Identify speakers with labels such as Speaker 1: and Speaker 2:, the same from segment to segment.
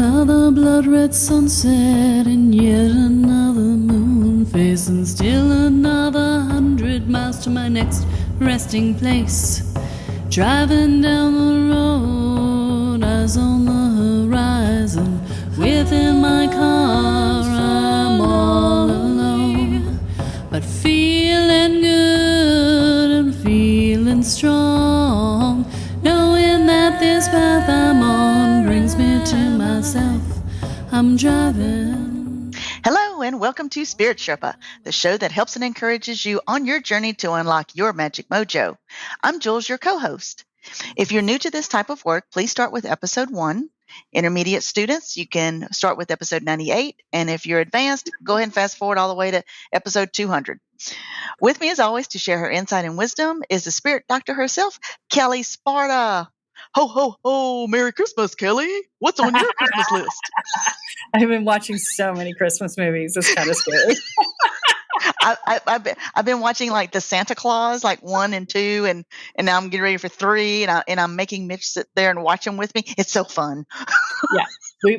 Speaker 1: another blood-red sunset and yet another moon face, and still another 100 miles to my next resting place. Driving down the road, eyes on the horizon. Within my car, I'm all alone, but feeling good and feeling strong, knowing that this path I'm on brings me to myself. I'm driving.
Speaker 2: Hello and welcome to Spirit Sherpa, the show that helps and encourages you on your journey to unlock your magic mojo. I'm Jules, your co-host. If you're new to this type of work, please start with episode 1. Intermediate students, you can start with episode 98. And if you're advanced, go ahead and fast forward all the way to episode 200. With me, as always, to share her insight and wisdom is the spirit doctor herself, Kelly Sparta. Ho, ho, ho. Merry Christmas, Kelly. What's on your Christmas list?
Speaker 3: I've been watching so many Christmas movies. It's kind of scary.
Speaker 2: I've been watching like the Santa Claus, like 1 and 2, and now I'm getting ready for 3, and I'm making Mitch sit there and watch them with me. It's so fun.
Speaker 3: Yeah,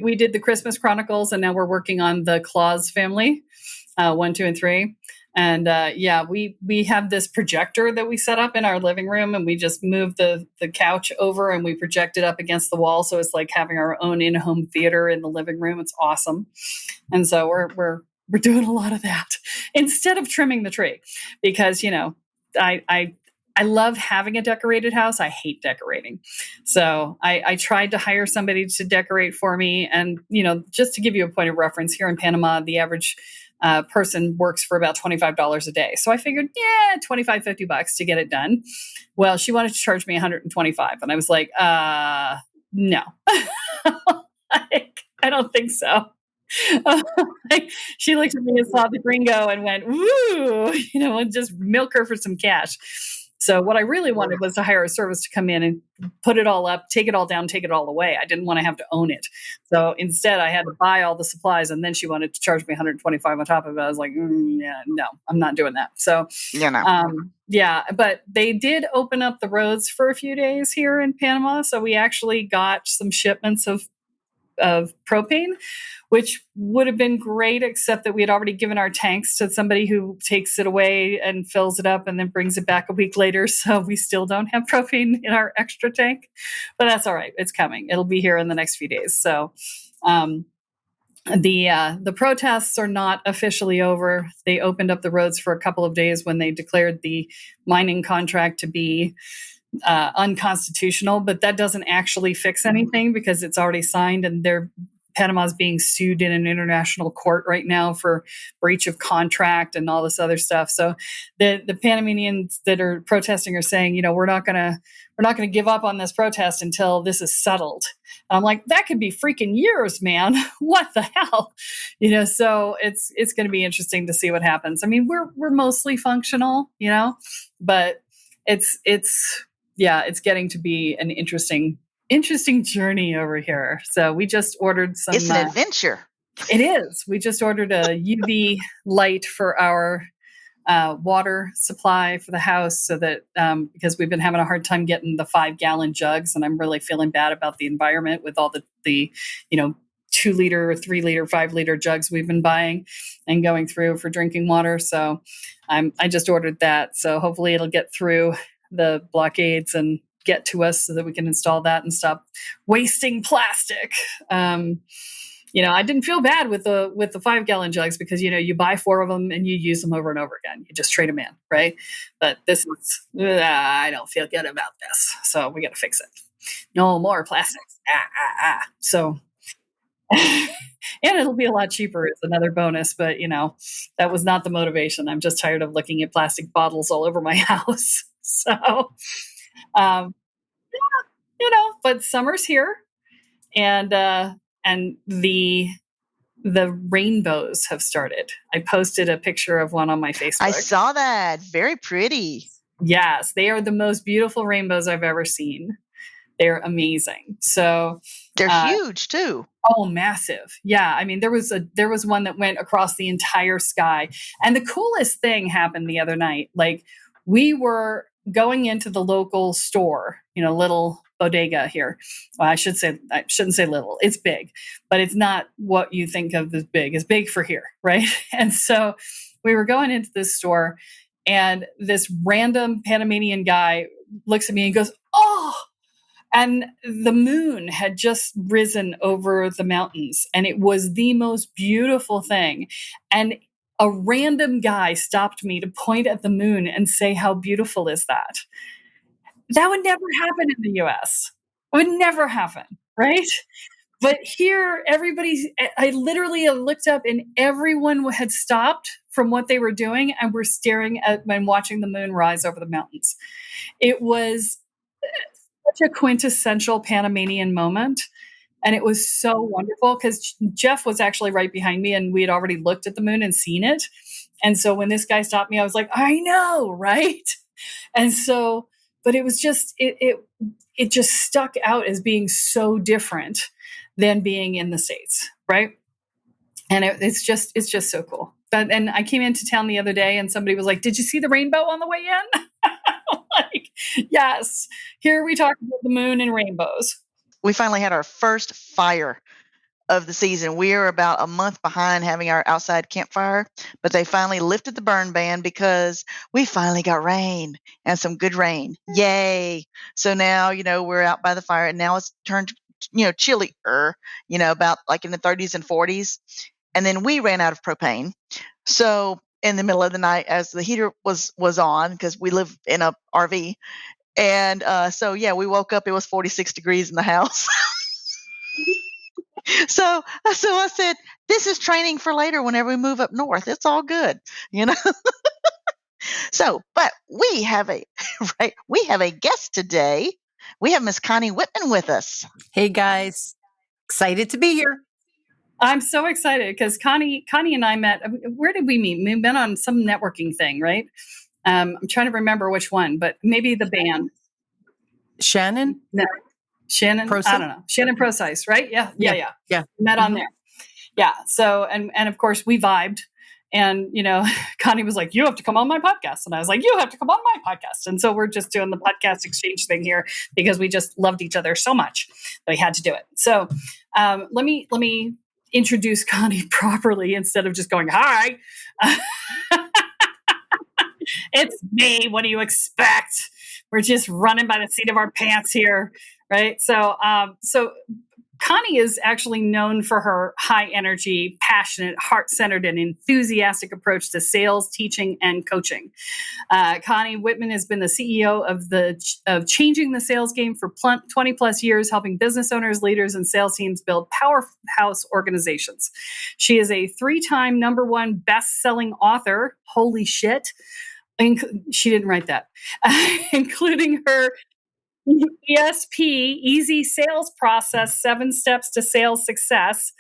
Speaker 3: we did the Christmas Chronicles, and now we're working on the Claus family, 1, 2, and 3. And we have this projector that we set up in our living room, and we just move the couch over and we project it up against the wall. So it's like having our own in-home theater in the living room. It's awesome. And so we're doing a lot of that instead of trimming the tree, because, you know, I love having a decorated house. I hate decorating. So I tried to hire somebody to decorate for me. And, you know, just to give you a point of reference, here in Panama, the average person works for about $25 a day. So I figured, $25, $50 to get it done. Well, she wanted to charge me $125. And I was like, no, I don't think so. She looked at me and saw the gringo and went, woo, you know, and just milk her for some cash. So what I really wanted was to hire a service to come in and put it all up, take it all down, take it all away. I didn't want to have to own it. So instead I had to buy all the supplies, and then she wanted to charge me $125 on top of it. I was like, no, I'm not doing that. So, but they did open up the roads for a few days here in Panama. So we actually got some shipments of propane, which would have been great, except that we had already given our tanks to somebody who takes it away and fills it up and then brings it back a week later. So we still don't have propane in our extra tank, but that's all right. It's coming. It'll be here in the next few days. So the protests are not officially over. They opened up the roads for a couple of days when they declared the mining contract to be unconstitutional, but that doesn't actually fix anything because it's already signed, and Panama's being sued in an international court right now for breach of contract and all this other stuff. So the Panamanians that are protesting are saying, you know, we're not gonna give up on this protest until this is settled. And I'm like, that could be freaking years, man. What the hell? You know, so it's going to be interesting to see what happens. I mean, we're mostly functional, you know, but it's getting to be an interesting journey over here. So we just ordered some.
Speaker 2: It's an adventure.
Speaker 3: It is. We just ordered a UV light for our water supply for the house, so that because we've been having a hard time getting the 5-gallon jugs, and I'm really feeling bad about the environment with all the 2-liter, 3-liter, 5-liter jugs we've been buying and going through for drinking water. So I just ordered that. So hopefully it'll get through the blockades and get to us so that we can install that and stop wasting plastic. I didn't feel bad with the 5-gallon jugs because, you know, you buy 4 of them and you use them over and over again. You just trade them in, right? But this is, I don't feel good about this. So we got to fix it. No more plastics. So, and it'll be a lot cheaper. It's another bonus, but, you know, that was not the motivation. I'm just tired of looking at plastic bottles all over my house. So, but summer's here, and the rainbows have started. I posted a picture of one on my Facebook.
Speaker 2: I saw that. Very pretty.
Speaker 3: Yes, they are the most beautiful rainbows I've ever seen. They're amazing. So
Speaker 2: they're huge too.
Speaker 3: Oh, massive. Yeah. I mean, there was one that went across the entire sky. And the coolest thing happened the other night. Like, we were going into the local store, you know, little bodega here. Well, I shouldn't say little. It's big, but it's not what you think of as big. It's big for here, right? And so we were going into this store, and this random Panamanian guy looks at me and goes, "Oh!" And the moon had just risen over the mountains, and it was the most beautiful thing. And a random guy stopped me to point at the moon and say, "How beautiful is that?" That would never happen in the US. It would never happen, right? But here, I literally looked up and everyone had stopped from what they were doing and were staring at and watching the moon rise over the mountains. It was such a quintessential Panamanian moment. And it was so wonderful because Jeff was actually right behind me and we had already looked at the moon and seen it. And so when this guy stopped me, I was like, I know, right? And so, but it was just, it just stuck out as being so different than being in the States, right? And it's just so cool. And I came into town the other day and somebody was like, "Did you see the rainbow on the way in?" Like, yes, here we talk about the moon and rainbows.
Speaker 2: We finally had our first fire of the season. We are about a month behind having our outside campfire, but they finally lifted the burn ban because we finally got rain and some good rain. Yay. So now, we're out by the fire and now it's turned, chillier, about like in the 30s and 40s. And then we ran out of propane. So in the middle of the night as the heater was on, because we live in a RV. And we woke up, it was 46 degrees in the house. So I said, this is training for later whenever we move up north. It's all good, So, but we have a guest today. We have Miss Connie Whitman with us.
Speaker 4: Hey guys, excited to be here.
Speaker 3: I'm so excited because Connie and I met. Where did we meet? We met on some networking thing, right? I'm trying to remember which one, but maybe the band.
Speaker 4: Shannon?
Speaker 3: No. Shannon?
Speaker 4: Procyse?
Speaker 3: I don't know. Shannon Procyse, right? Yeah. Met on there. Yeah. So, and of course we vibed and, Connie was like, "You have to come on my podcast." And I was like, "You have to come on my podcast." And so we're just doing the podcast exchange thing here because we just loved each other so much that we had to do it. So let me introduce Connie properly instead of just going, "Hi." It's me. What do you expect? We're just running by the seat of our pants here, right? So Connie is actually known for her high energy, passionate, heart-centered, and enthusiastic approach to sales, teaching, and coaching. Connie Whitman has been the CEO of Changing the Sales Game for 20 plus years, helping business owners, leaders, and sales teams build powerhouse organizations. She is a 3-time #1 best-selling author. Holy shit. She didn't write that, including her ESP, Easy Sales Process, 7 Steps to Sales Success.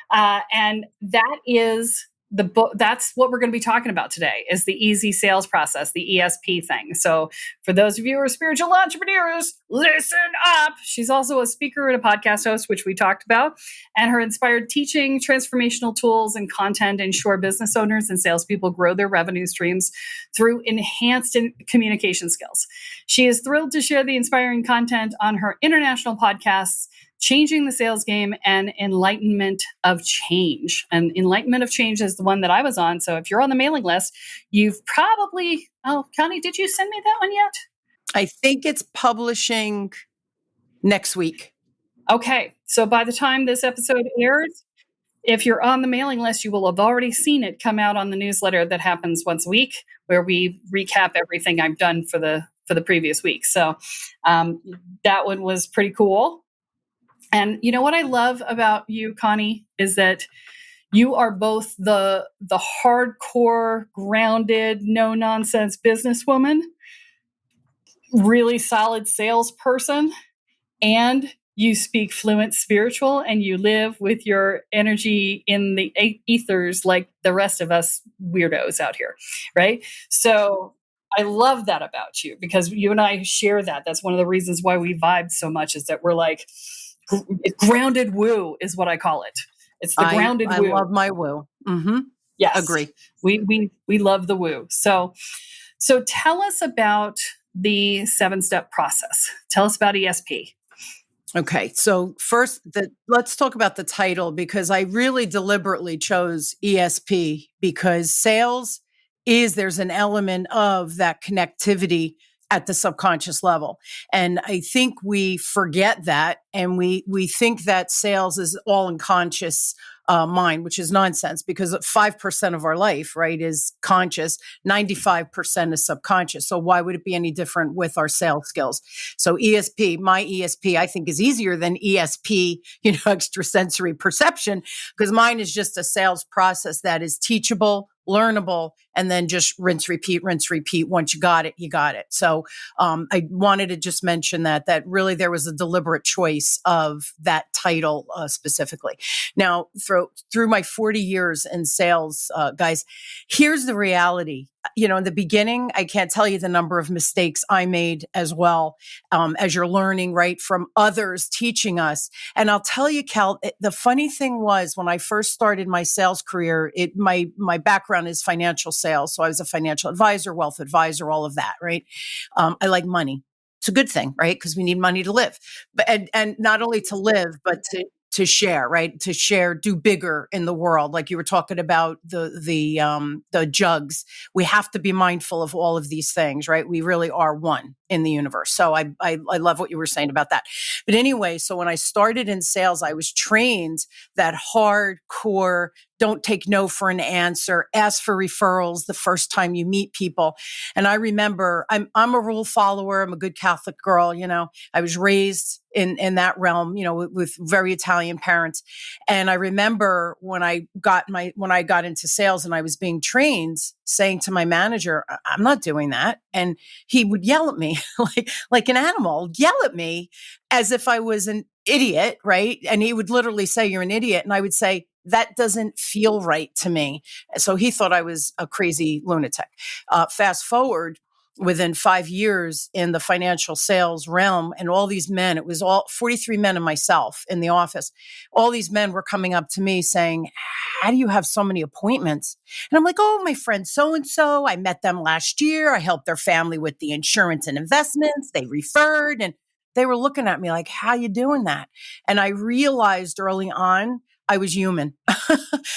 Speaker 3: And that is the book. That's what we're going to be talking about today is the Easy Sales Process, the ESP thing. So for those of you who are spiritual entrepreneurs, listen up. She's also a speaker and a podcast host, which we talked about. And her inspired teaching, transformational tools, and content ensure business owners and salespeople grow their revenue streams through enhanced communication skills. She is thrilled to share the inspiring content on her international podcasts, Changing the Sales Game and Enlightenment of Change. And Enlightenment of Change is the one that I was on. So if you're on the mailing list, you've probably, Connie, did you send me that one yet?
Speaker 4: I think it's publishing next week.
Speaker 3: Okay. So by the time this episode airs, if you're on the mailing list, you will have already seen it come out on the newsletter that happens once a week, where we recap everything I've done for the previous week. So that one was pretty cool. And you know what I love about you, Connie, is that you are both the hardcore, grounded, no nonsense businesswoman, really solid salesperson, and you speak fluent spiritual, and you live with your energy in the ethers like the rest of us weirdos out here, right? So I love that about you because you and I share that. That's one of the reasons why we vibe so much is that we're like, grounded woo is what I call it. It's the grounded woo.
Speaker 4: I love my woo. Mm-hmm.
Speaker 3: Yes.
Speaker 4: Agree.
Speaker 3: We love the woo. So tell us about the 7-step process. Tell us about ESP.
Speaker 4: Okay, so first, let's talk about the title, because I really deliberately chose ESP because there's an element of that connectivity at the subconscious level. And I think we forget that, and we think that sales is all unconscious mind, which is nonsense, because 5% of our life, right, is conscious, 95% is subconscious. So why would it be any different with our sales skills? So my ESP, I think, is easier than ESP, extrasensory perception, because mine is just a sales process that is teachable, learnable, and then just rinse, repeat, rinse, repeat. Once you got it, you got it. So I wanted to just mention that really there was a deliberate choice of that title specifically. Now, through my 40 years in sales, guys, here's the reality. In the beginning, I can't tell you the number of mistakes I made as well, as you're learning, right, from others teaching us. And I'll tell you, Cal, the funny thing was when I first started my sales career, my background is financial sales. So I was a financial advisor, wealth advisor, all of that, right? I like money. It's a good thing, right? Because we need money to live, but and not only to live, but to share, right? To share, do bigger in the world. Like you were talking about the jugs. We have to be mindful of all of these things, right? We really are one in the universe. So I love what you were saying about that. But anyway, so when I started in sales, I was trained that hardcore, don't take no for an answer, ask for referrals the first time you meet people. And I remember I'm a rule follower. I'm a good Catholic girl. I was raised in that realm, with very Italian parents. And I remember when I got into sales and I was being trained, saying to my manager, I'm not doing that. And he would yell at me like an animal, yell at me as if I was an idiot, right? And he would literally say, you're an idiot. And I would say, that doesn't feel right to me. So he thought I was a crazy lunatic. Fast forward, within 5 years in the financial sales realm, and all these men, it was all 43 men and myself in the office. All these men were coming up to me saying, how do you have so many appointments? And I'm like, oh, my friend so-and-so, I met them last year. I helped their family with the insurance and investments. They referred, and they were looking at me like, how you doing that? And I realized early on, I was human.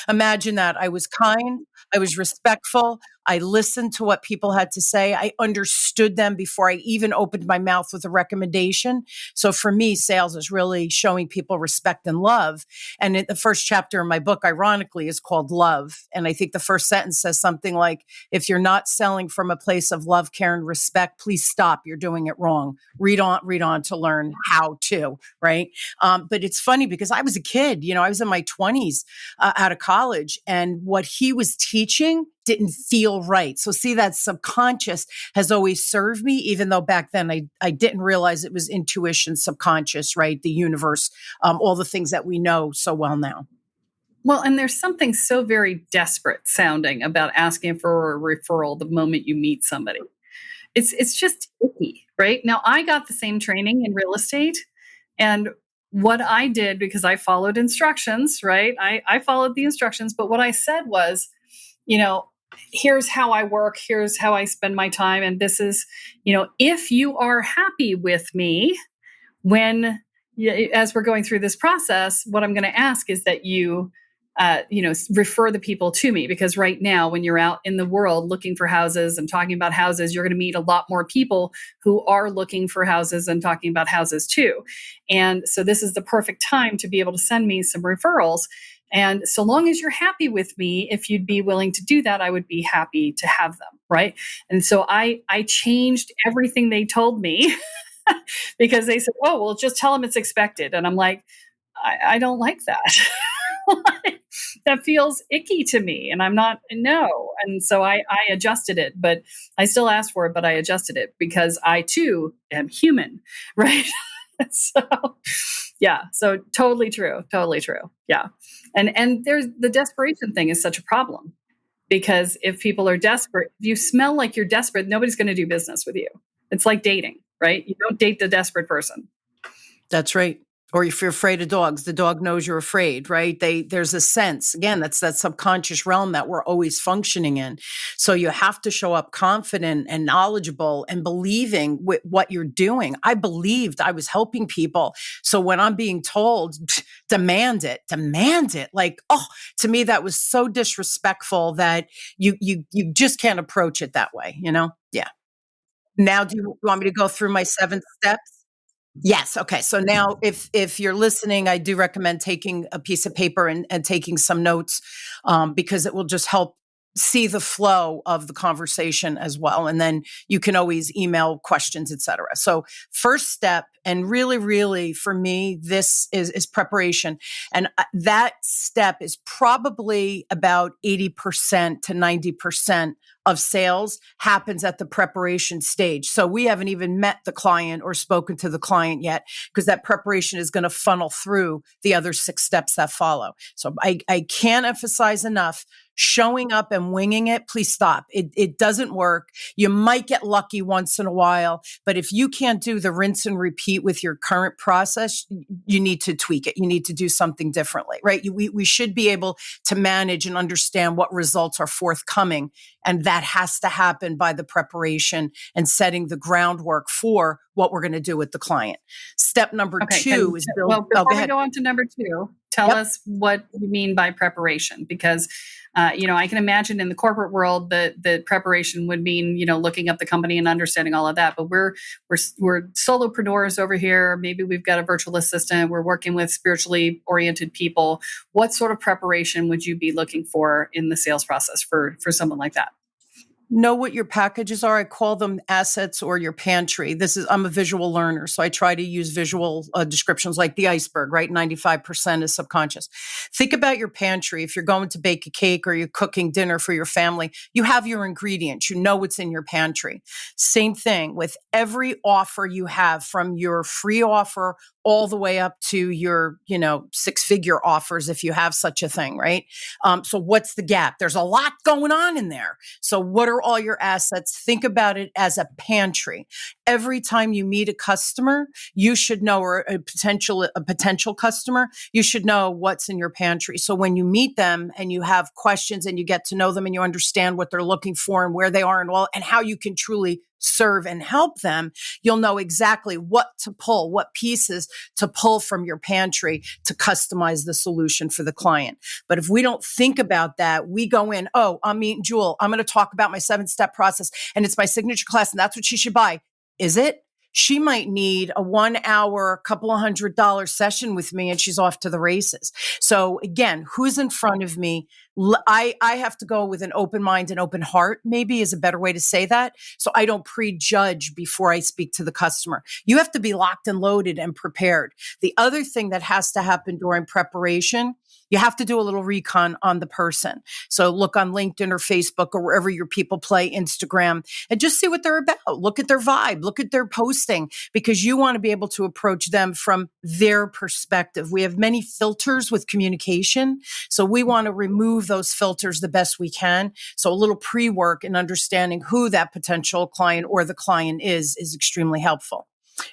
Speaker 4: Imagine that. I was kind. I was respectful. I listened to what people had to say. I understood them before I even opened my mouth with a recommendation. So for me, sales is really showing people respect and love. And the first chapter in my book, ironically, is called Love. And I think the first sentence says something like, if you're not selling from a place of love, care, and respect, please stop. You're doing it wrong. Read on to learn how to, right? But it's funny because I was a kid, I was in my 20s out of college, and what he was teaching didn't feel right. So see, that subconscious has always served me, even though back then I didn't realize it was intuition, subconscious, right? The universe, all the things that we know so well now.
Speaker 3: Well, and there's something so very desperate sounding about asking for a referral the moment you meet somebody. It's just icky, right? Now, I got the same training in real estate, and what I did, because I followed instructions, right? I followed the instructions, but what I said was, here's how I work, here's how I spend my time, and this is, if you are happy with me as we're going through this process, what I'm going to ask is that you refer the people to me, because right now, when you're out in the world looking for houses and talking about houses, you're going to meet a lot more people who are looking for houses and talking about houses too. And so this is the perfect time to be able to send me some referrals. And so long as you're happy with me, if you'd be willing to do that, I would be happy to have them. Right. And so I changed everything they told me because they said, oh, well, just tell them it's expected. And I'm like, I don't like that. That feels icky to me. And I'm not, no. And so I adjusted it, but I still asked for it, but I adjusted it because I too am human. Right. So, yeah. So totally true. Totally true. Yeah. And there's the desperation thing is such a problem, because if people are desperate, if you smell like you're desperate, nobody's going to do business with you. It's like dating, right? You don't date the desperate person.
Speaker 4: That's right. Or if you're afraid of dogs, the dog knows you're afraid, right? There's a sense, again, that's that subconscious realm that we're always functioning in. So you have to show up confident and knowledgeable and believing what you're doing. I believed I was helping people. So when I'm being told, demand it. Like, oh, to me, that was so disrespectful that you just can't approach it that way, Yeah. Now, do you want me to go through my 7 steps? Yes. Okay. So now if you're listening, I do recommend taking a piece of paper and taking some notes, because it will just help see the flow of the conversation as well. And then you can always email questions, etc. So first step, and really, really for me, this is preparation. And that step is probably about 80% to 90% of sales happens at the preparation stage. So we haven't even met the client or spoken to the client yet, because that preparation is going to funnel through the other 6 steps that follow. So I can't emphasize enough, showing up and winging it, please stop. It doesn't work. You might get lucky once in a while, but if you can't do the rinse and repeat with your current process, you need to tweak it. You need to do something differently, right? We should be able to manage and understand what results are forthcoming. And that has to happen by the preparation and setting the groundwork for what we're going to do with the client. Step number 2 is build.
Speaker 3: Well, before
Speaker 4: go
Speaker 3: we
Speaker 4: ahead.
Speaker 3: go on to number 2, tell
Speaker 4: Yep.
Speaker 3: us what you mean by preparation, because I can imagine in the corporate world that preparation would mean looking up the company and understanding all of that. But we're solopreneurs over here. Maybe we've got a virtual assistant. We're working with spiritually oriented people. What sort of preparation would you be looking for in the sales process for someone like that?
Speaker 4: Know what your packages are. I call them assets or your pantry. I'm a visual learner, so I try to use visual descriptions like the iceberg, right? 95% is subconscious. Think about your pantry. If you're going to bake a cake or you're cooking dinner for your family, you have your ingredients. You know what's in your pantry. Same thing with every offer you have, from your free offer all the way up to your, 6-figure offers, if you have such a thing, right? So what's the gap? There's a lot going on in there. So what are all your assets? Think about it as a pantry. Every time you meet a customer, you should know, or a potential customer, you should know what's in your pantry. So when you meet them and you have questions and you get to know them and you understand what they're looking for and where they are and how you can truly serve and help them, you'll know exactly what to pull, what pieces to pull from your pantry to customize the solution for the client. But if we don't think about that, we go in, oh, I'm meeting Jewel. I'm going to talk about my 7-step process and it's my signature class and that's what she should buy. Is it? She might need a 1-hour, couple of $100 session with me and she's off to the races. So again, who's in front of me? I have to go with an open mind and open heart, maybe is a better way to say that. So I don't prejudge before I speak to the customer. You have to be locked and loaded and prepared. The other thing that has to happen during preparation, you have to do a little recon on the person. So look on LinkedIn or Facebook or wherever your people play, Instagram, and just see what they're about. Look at their vibe, look at their posting, because you want to be able to approach them from their perspective. We have many filters with communication. So we want to remove those filters the best we can. So a little pre-work and understanding who that potential client or the client is extremely helpful.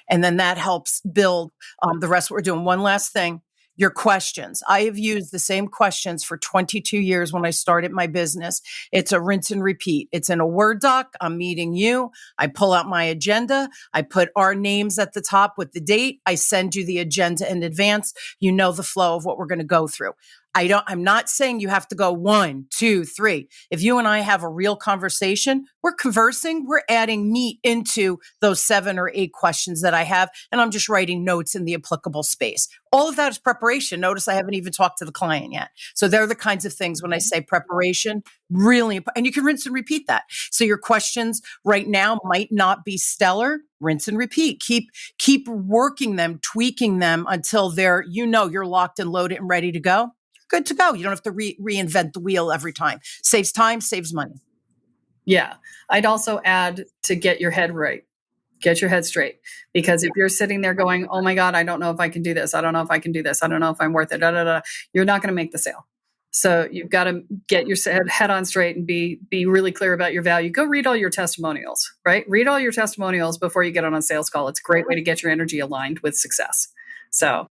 Speaker 4: And then that helps build the rest of what we're doing. One last thing. Your questions. I have used the same questions for 22 years when I started my business. It's a rinse and repeat. It's in a Word doc. I'm meeting you. I pull out my agenda. I put our names at the top with the date. I send you the agenda in advance. You know the flow of what we're going to go through. I'm not saying you have to go 1, 2, 3. If you and I have a real conversation, we're conversing, we're adding meat into those 7 or 8 questions that I have, and I'm just writing notes in the applicable space. All of that is preparation. Notice I haven't even talked to the client yet. So they're the kinds of things when I say preparation, really important. And you can rinse and repeat that. So your questions right now might not be stellar. Rinse and repeat. Keep working them, tweaking them until you're locked and loaded and ready to go. Good to go. You don't have to reinvent the wheel every time. Saves time, saves money.
Speaker 3: Yeah. I'd also add to get your head right. Get your head straight. Because if you're sitting there going, oh my God, I don't know if I can do this. I don't know if I can do this. I don't know if I'm worth it. You're not going to make the sale. So you've got to get your head on straight and be really clear about your value. Go read all your testimonials, right? Read all your testimonials before you get on a sales call. It's a great way to get your energy aligned with success. So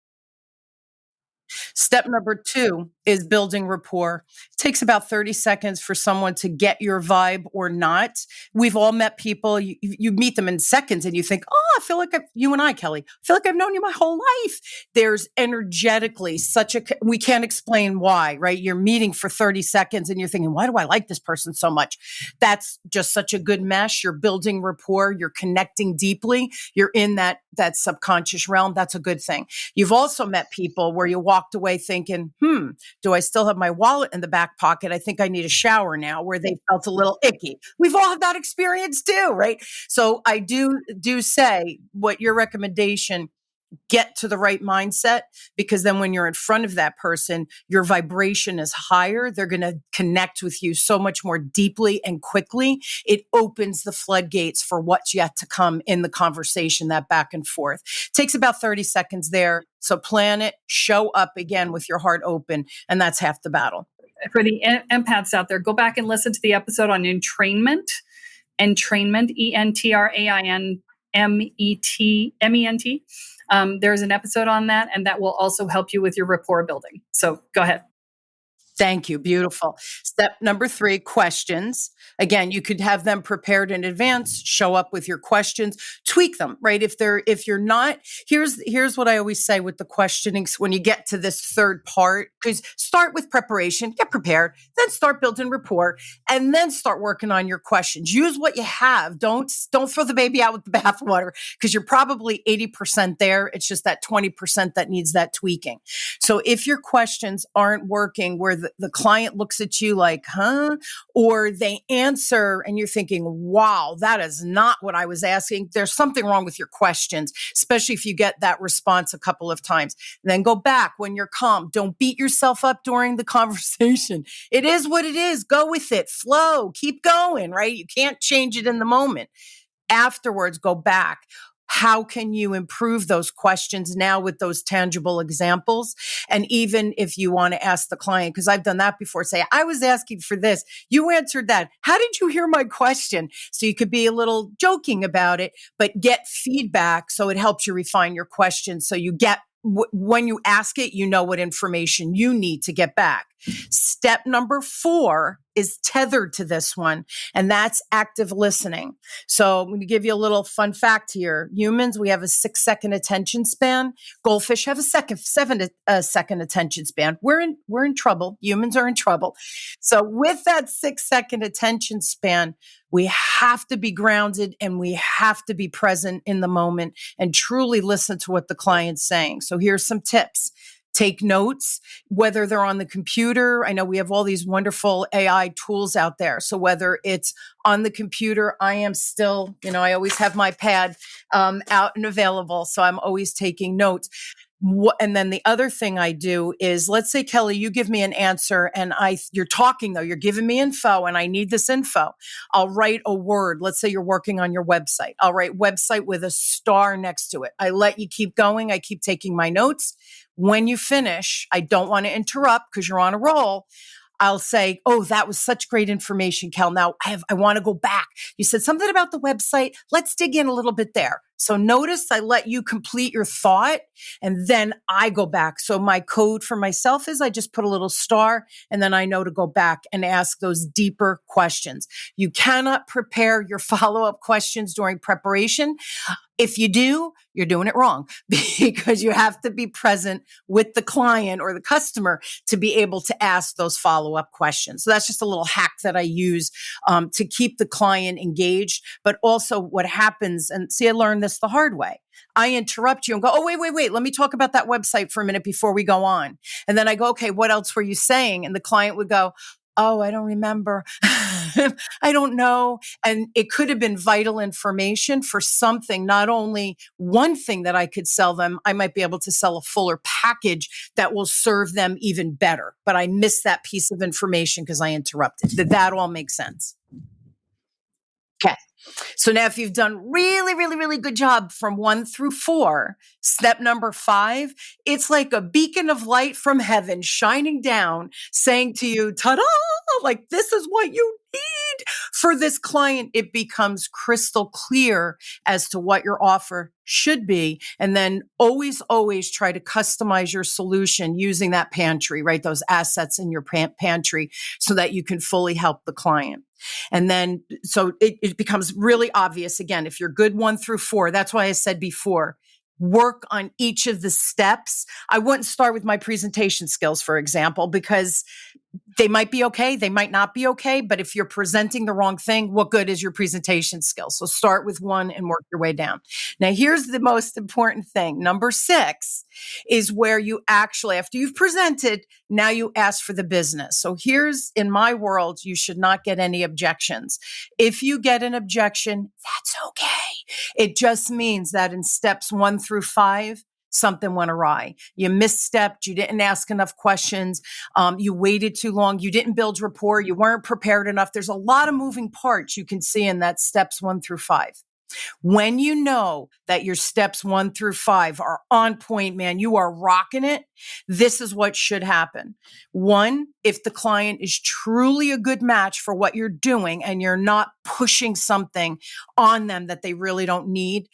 Speaker 4: Step number 2 is building rapport. It takes about 30 seconds for someone to get your vibe or not. We've all met people, you meet them in seconds and you think, oh, I feel like you and I, Kelly, I feel like I've known you my whole life. There's energetically we can't explain why, right? You're meeting for 30 seconds and you're thinking, why do I like this person so much? That's just such a good mesh. You're building rapport. You're connecting deeply. You're in that subconscious realm. That's a good thing. You've also met people where you walked away thinking, do I still have my wallet in the back pocket? I think I need a shower now, where they felt a little icky. We've all had that experience too, right? So I do say what your recommendation, get to the right mindset, because then when you're in front of that person, your vibration is higher. They're going to connect with you so much more deeply and quickly. It opens the floodgates for what's yet to come in the conversation, that back and forth. Takes about 30 seconds there. So plan it, show up again with your heart open, and that's half the battle.
Speaker 3: For the empaths out there, go back and listen to the episode on entrainment, ENtrainment. There's an episode on that, and that will also help you with your rapport building. So go ahead.
Speaker 4: Thank you. Beautiful. Step number 3, questions. Again, you could have them prepared in advance, show up with your questions, tweak them, right? If you're not, here's what I always say with the questioning. When you get to this third part, because start with preparation, get prepared, then start building rapport, and then start working on your questions. Use what you have. Don't throw the baby out with the bathwater, because you're probably 80% there. It's just that 20% that needs that tweaking. So if your questions aren't working, where the client looks at you like, huh? Or they answer and you're thinking, wow, that is not what I was asking. There's something wrong with your questions, especially if you get that response a couple of times. Then go back when you're calm. Don't beat yourself up during the conversation. It is what it is. Go with it. Flow. Keep going, right? You can't change it in the moment. Afterwards, go back. How can you improve those questions now with those tangible examples? And even if you want to ask the client, because I've done that before, say, I was asking for this. You answered that. How did you hear my question? So you could be a little joking about it, but get feedback so it helps you refine your question. So you get, when you ask it, you know what information you need to get back. Step number 4 is tethered to this one, and that's active listening. So I'm going to give you a little fun fact here. Humans, we have a 6-second attention span. Goldfish have a 7-second attention span. We're in trouble. Humans are in trouble. So with that 6-second attention span, we have to be grounded and we have to be present in the moment and truly listen to what the client's saying. So here's some tips. Take notes, whether they're on the computer. I know we have all these wonderful AI tools out there. So whether it's on the computer, I am still, I always have my pad out and available. So I'm always taking notes. And then the other thing I do is, let's say, Kelly, you give me an answer and you're talking though, you're giving me info and I need this info. I'll write a word. Let's say you're working on your website. I'll write website with a star next to it. I let you keep going. I keep taking my notes. When you finish, I don't want to interrupt because you're on a roll. I'll say, oh, that was such great information, Kel. Now I want to go back. You said something about the website. Let's dig in a little bit there. So notice I let you complete your thought and then I go back. So my code for myself is I just put a little star and then I know to go back and ask those deeper questions. You cannot prepare your follow-up questions during preparation. If you do, you're doing it wrong, because you have to be present with the client or the customer to be able to ask those follow-up questions. So that's just a little hack that I use to keep the client engaged. But also what happens, and see, I learned this the hard way. I interrupt you and go, oh, wait. Let me talk about that website for a minute before we go on. And then I go, okay, what else were you saying? And the client would go, oh, I don't remember. I don't know. And it could have been vital information for something, not only one thing that I could sell them. I might be able to sell a fuller package that will serve them even better. But I missed that piece of information because I interrupted. Did that all make sense? Okay. So now if you've done really good job from 1 through 4, step number 5, it's like a beacon of light from heaven shining down, saying to you, ta-da, like this is what you For this client, it becomes crystal clear as to what your offer should be. And then always try to customize your solution using that pantry, right? Those assets in your pantry so that you can fully help the client. And then, so it becomes really obvious again, if you're good 1 through 4, that's why I said before, work on each of the steps. I wouldn't start with my presentation skills, for example, because they might be okay. They might not be okay. But if you're presenting the wrong thing, what good is your presentation skills? So start with 1 and work your way down. Now, here's the most important thing. Number 6 is where you actually, after you've presented, now you ask for the business. So here's, in my world, you should not get any objections. If you get an objection, that's okay. It just means that in steps 1 through 5, something went awry. You misstepped. You didn't ask enough questions. You waited too long. You didn't build rapport. You weren't prepared enough. There's a lot of moving parts you can see in that steps 1 through 5. When you know that your steps 1 through 5 are on point, man, you are rocking it. This is what should happen. 1, if the client is truly a good match for what you're doing and you're not pushing something on them that they really don't need,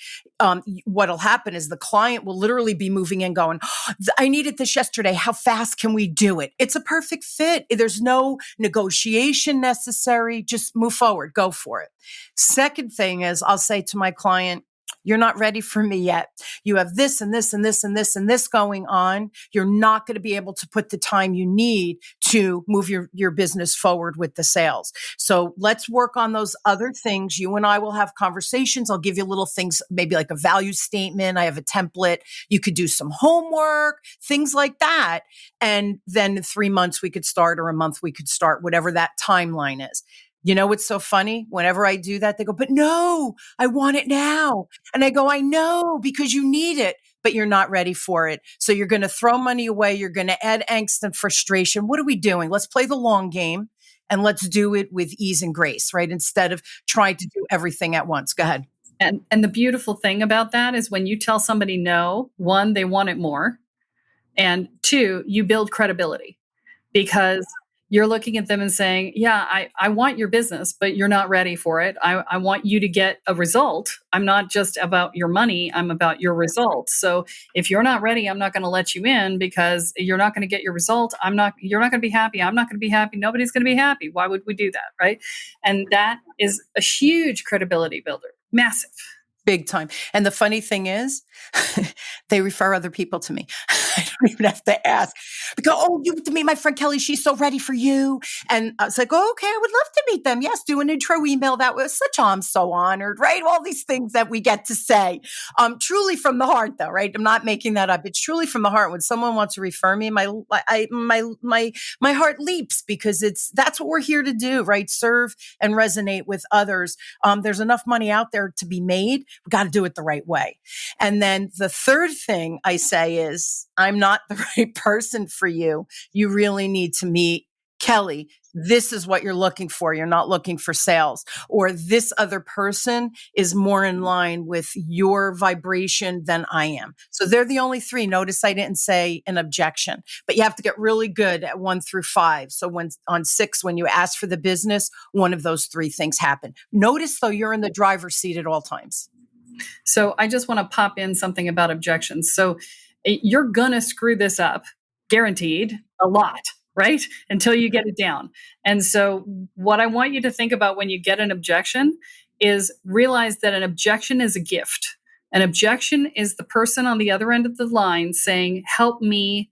Speaker 4: what'll happen is the client will literally be moving in going, I needed this yesterday. How fast can we do it? It's a perfect fit. There's no negotiation necessary. Just move forward. Go for it. Second thing is I'll say to my client, you're not ready for me yet. You have this and this and this and this and this going on. You're not going to be able to put the time you need to move your business forward with the sales. So let's work on those other things. You and I will have conversations. I'll give you little things, maybe like a value statement. I have a template. You could do some homework, things like that. And then in 3 months we could start, or a month we could start, whatever that timeline is. You know what's so funny? Whenever I do that, they go, but no, I want it now. And I go, I know, because you need it, but you're not ready for it. So you're going to throw money away. You're going to add angst and frustration. What are we doing? Let's play the long game and let's do it with ease and grace, right? Instead of trying to do everything at once. Go ahead.
Speaker 3: And the beautiful thing about that is when you tell somebody no, 1, they want it more. And 2, you build credibility, because you're looking at them and saying, yeah, I want your business, but you're not ready for it. I want you to get a result. I'm not just about your money. I'm about your results. So if you're not ready, I'm not going to let you in, because you're not going to get your result. You're not going to be happy. I'm not going to be happy. Nobody's going to be happy. Why would we do that? Right. And that is a huge credibility builder. Massive.
Speaker 4: Big time. And the funny thing is, they refer other people to me. I don't even have to ask. They go, oh, you have to meet my friend Kelly. She's so ready for you. And I was like, oh, okay, I would love to meet them. Yes, do an intro email. That was such, I'm so honored, right? All these things that we get to say. Truly from the heart, though, right? I'm not making that up. It's truly from the heart. When someone wants to refer me, my heart leaps, because that's what we're here to do, right? Serve and resonate with others. There's enough money out there to be made. We got to do it the right way. And then the third thing I say is, I'm not the right person for you. You really need to meet Kelly. This is what you're looking for. You're not looking for sales. Or this other person is more in line with your vibration than I am. So they're the only 3. Notice I didn't say an objection, but you have to get really good at 1 through 5. So on 6, when you ask for the business, one of those 3 things happen. Notice though, you're in the driver's seat at all times.
Speaker 3: So I just want to pop in something about objections. So you're going to screw this up, guaranteed, a lot, right? Until you get it down. And so what I want you to think about when you get an objection is realize that an objection is a gift. An objection is the person on the other end of the line saying, help me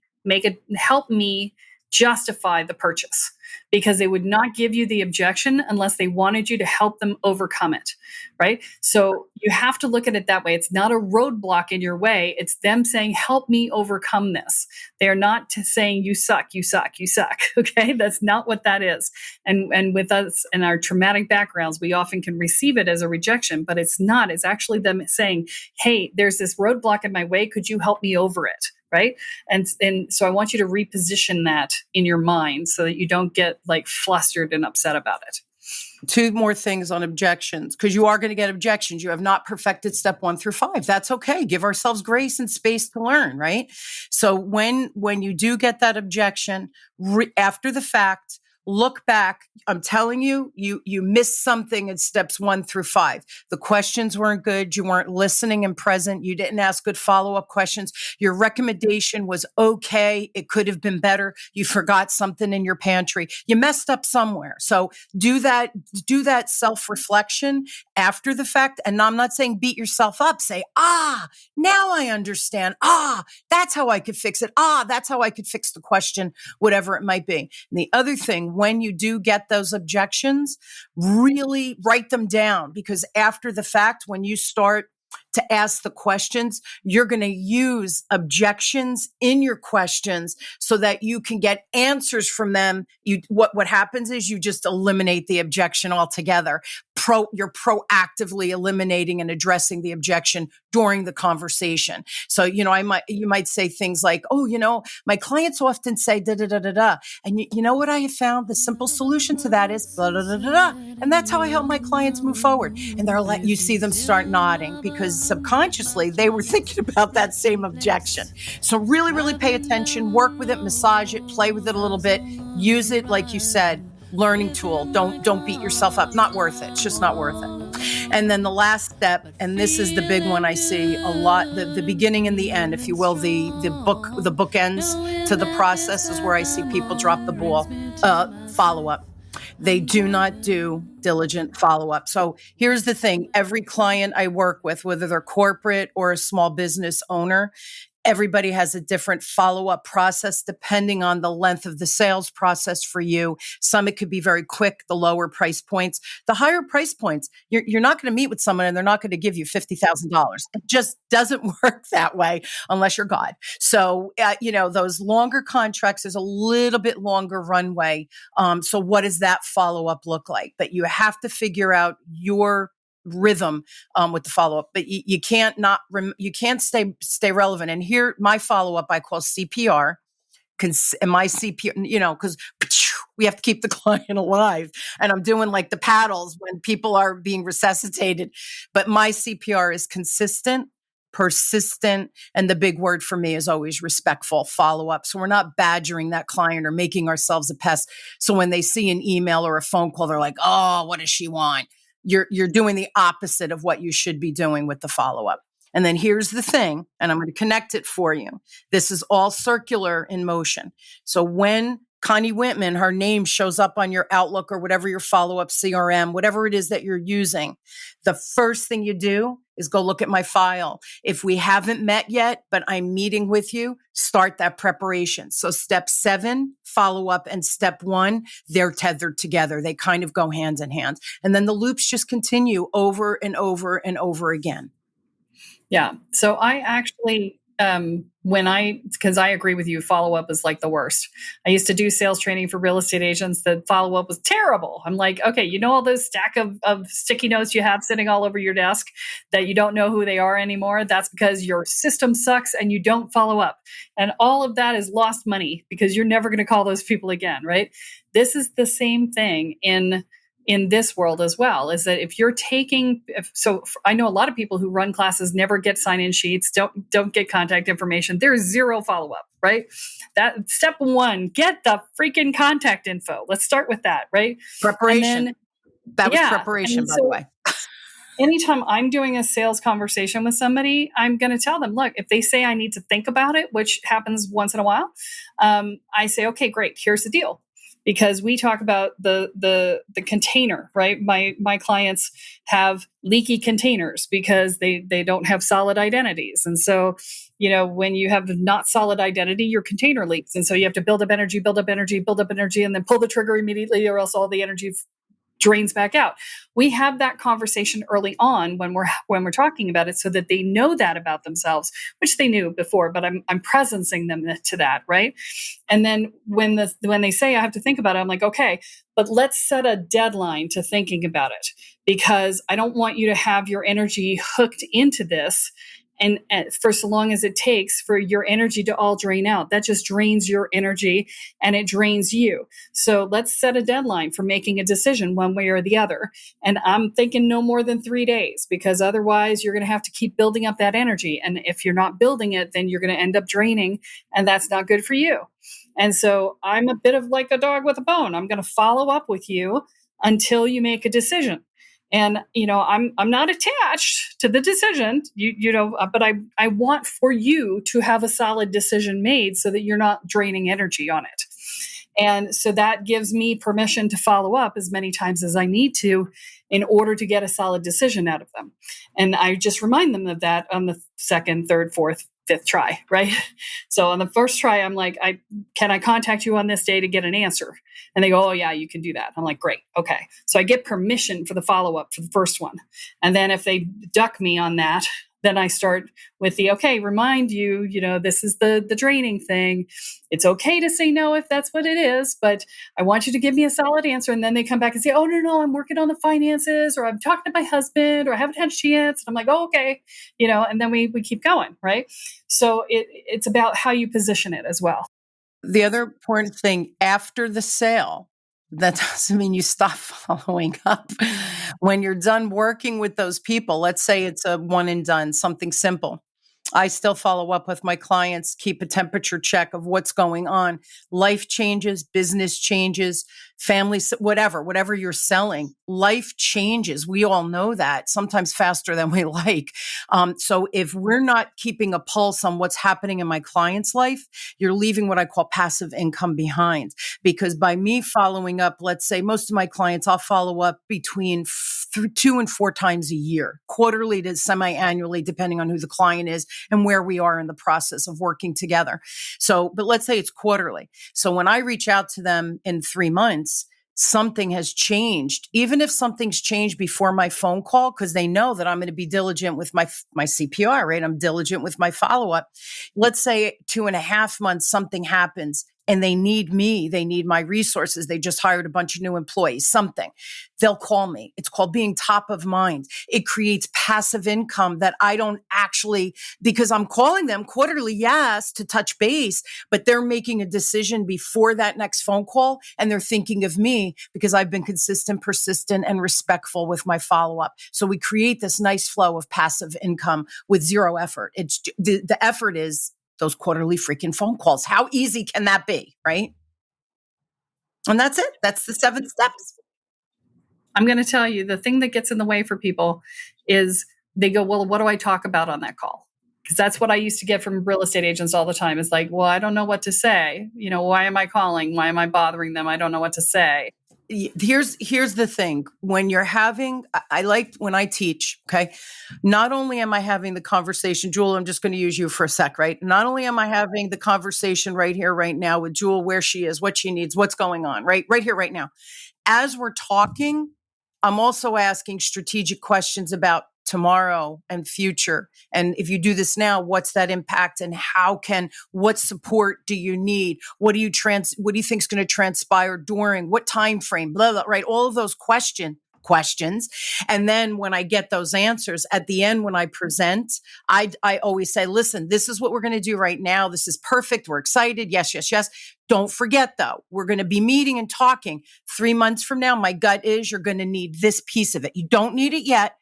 Speaker 3: justify the purchase, because they would not give you the objection unless they wanted you to help them overcome it, right? So you have to look at it that way. It's not a roadblock in your way. It's them saying, help me overcome this. They're not saying, you suck, you suck, you suck, okay? That's not what that is. And with us and our traumatic backgrounds, we often can receive it as a rejection, but it's not. It's actually them saying, hey, there's this roadblock in my way. Could you help me over it? Right. And so I want you to reposition that in your mind so that you don't get like flustered and upset about it.
Speaker 4: 2 more things on objections, because you are going to get objections. You have not perfected step 1 through 5. That's okay. Give ourselves grace and space to learn, right? So when you do get that objection, after the fact, look back. I'm telling you, you missed something in steps 1 through 5. The questions weren't good. You weren't listening and present. You didn't ask good follow-up questions. Your recommendation was okay. It could have been better. You forgot something in your pantry. You messed up somewhere. So do that self-reflection after the fact. And I'm not saying beat yourself up. Say, now I understand. That's how I could fix it. That's how I could fix the question, whatever it might be. And the other thing, when you do get those objections, really write them down, because after the fact, when you start to ask the questions, you're going to use objections in your questions so that you can get answers from them. What happens is you just eliminate the objection altogether. You're proactively eliminating and addressing the objection during the conversation. So, you might say things like, my clients often say da da da da da. And you know what I have found? The simple solution to that is blah, blah, blah, blah, blah. And that's how I help my clients move forward. And you see them start nodding, because subconsciously they were thinking about that same objection. So really, really pay attention, work with it, massage it, play with it a little bit, use it, like you said, learning tool. Don't beat yourself up. Not worth it. It's just not worth it. And then the last step, and this is the big one I see a lot, the beginning and the end, if you will, the bookends to the process is where I see people drop the ball. Follow-up. They do not do diligent follow-up. So here's the thing. Every client I work with, whether they're corporate or a small business owner, everybody has a different follow-up process depending on the length of the sales process for you. Some, it could be very quick, the lower price points. The higher price points, you're not going to meet with someone and they're not going to give you $50,000. It just doesn't work that way unless you're God. So, those longer contracts, there's a little bit longer runway. So what does that follow-up look like? But you have to figure out your rhythm with the follow-up, but you can't stay relevant. And here, my follow-up I call CPR, and my CPR, because we have to keep the client alive. And I'm doing like the paddles when people are being resuscitated. But my CPR is consistent, persistent, and the big word for me is always respectful follow-up. So we're not badgering that client or making ourselves a pest. So when they see an email or a phone call, they're like, oh, what does she want? You're doing the opposite of what you should be doing with the follow-up. And then here's the thing, and I'm going to connect it for you. This is all circular in motion. So when Connie Whitman, her name shows up on your Outlook or whatever your follow-up CRM, whatever it is that you're using, the first thing you do is go look at my file. If we haven't met yet, but I'm meeting with you, start that preparation. So step 7, follow-up, and step 1, they're tethered together. They kind of go hand in hand. And then the loops just continue over and over and over again.
Speaker 3: Yeah. So I actually, because I agree with you, follow-up is like the worst. I used to do sales training for real estate agents. The follow-up was terrible. I'm like, okay, all those stack of sticky notes you have sitting all over your desk that you don't know who they are anymore. That's because your system sucks and you don't follow up. And all of that is lost money because you're never going to call those people again, right? This is the same thing in this world as well, is that if you're I know a lot of people who run classes never get sign-in sheets, don't get contact information. There's zero follow-up, right? That step 1, get the freaking contact info. Let's start with that, right?
Speaker 4: Preparation. That was preparation, by the way.
Speaker 3: Anytime I'm doing a sales conversation with somebody, I'm going to tell them, look, if they say I need to think about it, which happens once in a while, I say, okay, great. Here's the deal. Because we talk about the container, right? My clients have leaky containers because they don't have solid identities. And so, when you have not solid identity, your container leaks. And so you have to build up energy, and then pull the trigger immediately, or else all the energy drains back out. We have that conversation early on when we're talking about it, so that they know that about themselves, which they knew before, but I'm presencing them to that, right? And then when they say I have to think about it, I'm like, okay, but let's set a deadline to thinking about it, because I don't want you to have your energy hooked into this and for so long as it takes for your energy to all drain out. That just drains your energy and it drains you. So let's set a deadline for making a decision one way or the other. And I'm thinking no more than 3 days, because otherwise you're going to have to keep building up that energy. And if you're not building it, then you're going to end up draining, and that's not good for you. And so I'm a bit of like a dog with a bone. I'm going to follow up with you until you make a decision. And I'm not attached to the decision, but I want for you to have a solid decision made so that you're not draining energy on it. And so that gives me permission to follow up as many times as I need to in order to get a solid decision out of them. And I just remind them of that on the second, third, fourth, fifth try, right? So on the first try, I'm like, can I contact you on this day to get an answer? And they go, oh yeah, you can do that. I'm like, great. Okay. So I get permission for the follow-up for the first one. And then if they duck me on that, then I start with remind you, this is the draining thing. It's okay to say no if that's what it is, but I want you to give me a solid answer. And then they come back and say, oh, no, I'm working on the finances, or I'm talking to my husband, or I haven't had a chance. And I'm like, oh, okay. And then we keep going, right? So it's about how you position it as well.
Speaker 4: The other important thing after the sale, that doesn't mean you stop following up. When you're done working with those people, let's say it's a one and done, something simple. I still follow up with my clients, keep a temperature check of what's going on. Life changes, business changes, family, whatever you're selling, life changes. We all know that, sometimes faster than we like. So if we're not keeping a pulse on what's happening in my client's life, you're leaving what I call passive income behind. Because by me following up, let's say most of my clients, I'll follow up between 2 and 4 times a year, quarterly to semi-annually, depending on who the client is and where we are in the process of working together. So, but let's say it's quarterly. So when I reach out to them in 3 months, something has changed. Even if something's changed before my phone call, because they know that I'm going to be diligent with my CPR, right? I'm diligent with my follow-up. Let's say 2.5 months, something happens and they need me. They need my resources. They just hired a bunch of new employees, something. They'll call me. It's called being top of mind. It creates passive income that I don't actually, because I'm calling them quarterly, yes, to touch base, but they're making a decision before that next phone call. And they're thinking of me because I've been consistent, persistent, and respectful with my follow-up. So we create this nice flow of passive income with zero effort. It's the effort is those quarterly freaking phone calls. How easy can that be, right? And that's it. That's the 7 steps.
Speaker 3: I'm going to tell you, the thing that gets in the way for people is they go, well, what do I talk about on that call? Because that's what I used to get from real estate agents all the time. It's like, well, I don't know what to say. Why am I calling? Why am I bothering them? I don't know what to say.
Speaker 4: Here's the thing. When you're having, I like when I teach, okay, not only am I having the conversation, Jewel, I'm just going to use you for a sec, right? Not only am I having the conversation right here, right now with Jewel, where she is, what she needs, what's going on, right here, right now. As we're talking, I'm also asking strategic questions about tomorrow and future. And if you do this now, what's that impact and what support do you need? What do you think is going to transpire during what time frame, blah, blah, right? All of those questions. And then when I get those answers at the end, when I present, I always say, listen, this is what we're going to do right now. This is perfect. We're excited. Yes, yes, yes. Don't forget though, we're going to be meeting and talking 3 months from now. My gut is you're going to need this piece of it. You don't need it yet.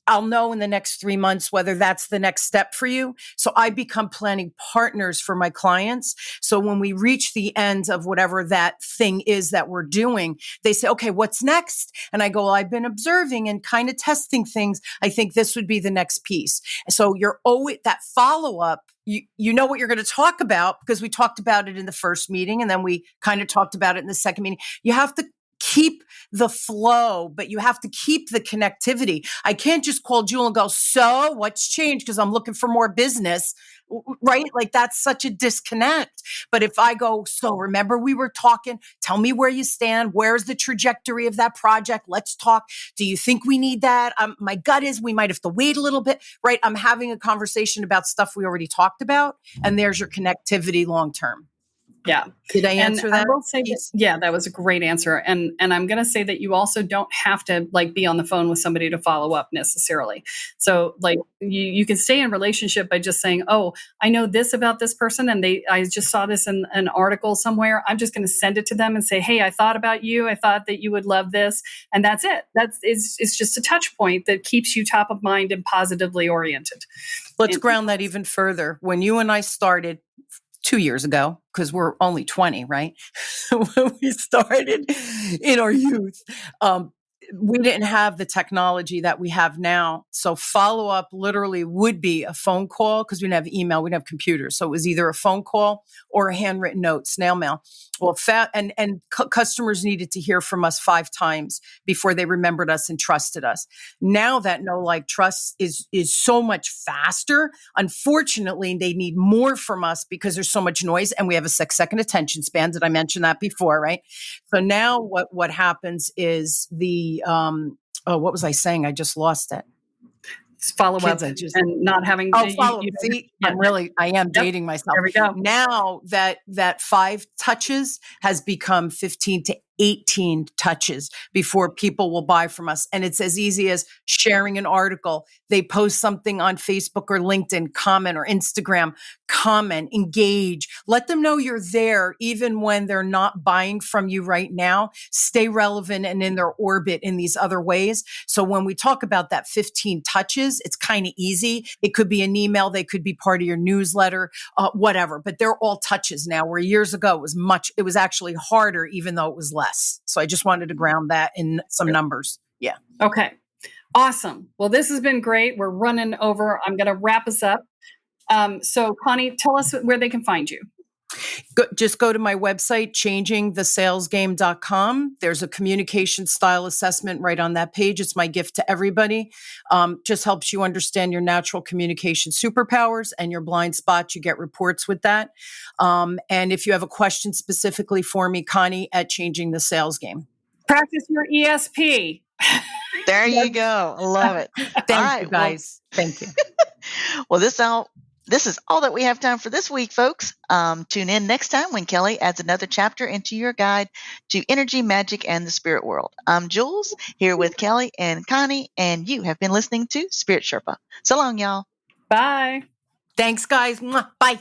Speaker 4: I'll know in the next 3 months whether that's the next step for you. So I become planning partners for my clients. So when we reach the end of whatever that thing is that we're doing, they say, okay, what's next? And I go, well, I've been observing and kind of testing things. I think this would be the next piece. So you're always that follow-up. You know what you're going to talk about because we talked about it in the first meeting and then we kind of talked about it in the second meeting. You have to keep the flow, but you have to keep the connectivity. I can't just call Jewel and go, so what's changed? Because I'm looking for more business, right? Like that's such a disconnect. But if I go, so remember we were talking, tell me where you stand. Where's the trajectory of that project? Let's talk. Do you think we need that? My gut is we might have to wait a little bit, right? I'm having a conversation about stuff we already talked about. And there's your connectivity long-term.
Speaker 3: Yeah.
Speaker 4: Did I answer that?
Speaker 3: I will say that was a great answer. And I'm going to say that you also don't have to be on the phone with somebody to follow up necessarily. So you can stay in relationship by just saying, oh, I know this about this person. And I just saw this in an article somewhere. I'm just going to send it to them and say, hey, I thought about you. I thought that you would love this. And that's it. It's just a touch point that keeps you top of mind and positively oriented.
Speaker 4: Let's ground that even further. When you and I started, 2 years ago, because we're only 20, right? When we started in our youth, we didn't have the technology that we have now. So follow up literally would be a phone call, because we didn't have email, we didn't have computers. So it was either a phone call or a handwritten note, snail mail. Well, customers needed to hear from us 5 times before they remembered us and trusted us. Now that know, like, trust is so much faster. Unfortunately, they need more from us because there's so much noise, and we have a 6-second attention span. Did I mention that before? Right. So now what happens is what was I saying? I just lost it.
Speaker 3: Follow up
Speaker 4: Kids,
Speaker 3: and not having
Speaker 4: follow up. See, I am dating myself.
Speaker 3: There we go.
Speaker 4: Now that 5 touches has become 15 to 18 touches before people will buy from us. And it's as easy as sharing an article. They post something on Facebook or LinkedIn, comment, or Instagram, comment, engage. Let them know you're there, even when they're not buying from you right now. Stay relevant and in their orbit in these other ways. So when we talk about that 15 touches, it's kind of easy. It could be an email. They could be part of your newsletter, whatever, but they're all touches now, where years ago it was actually harder, even though it was less. So I just wanted to ground that in some numbers. Yeah.
Speaker 3: Okay. Awesome. Well, this has been great. We're running over. I'm going to wrap us up. So Connie, tell us where they can find you.
Speaker 4: Just go to my website, changingthesalesgame.com. There's a communication style assessment right on that page. It's my gift to everybody. Just helps you understand your natural communication superpowers and your blind spots. You get reports with that. And if you have a question specifically for me, Connie at Changing the Sales Game.
Speaker 3: Practice your ESP.
Speaker 2: There you go. I love it.
Speaker 4: Thank you, guys. Thank you.
Speaker 2: Well, this is all that we have time for this week, folks. Tune in next time when Kelly adds another chapter into your guide to energy, magic, and the spirit world. I'm Jules, here with Kelly and Connie, and you have been listening to Spirit Sherpa. So long, y'all.
Speaker 3: Bye.
Speaker 4: Thanks, guys. Bye.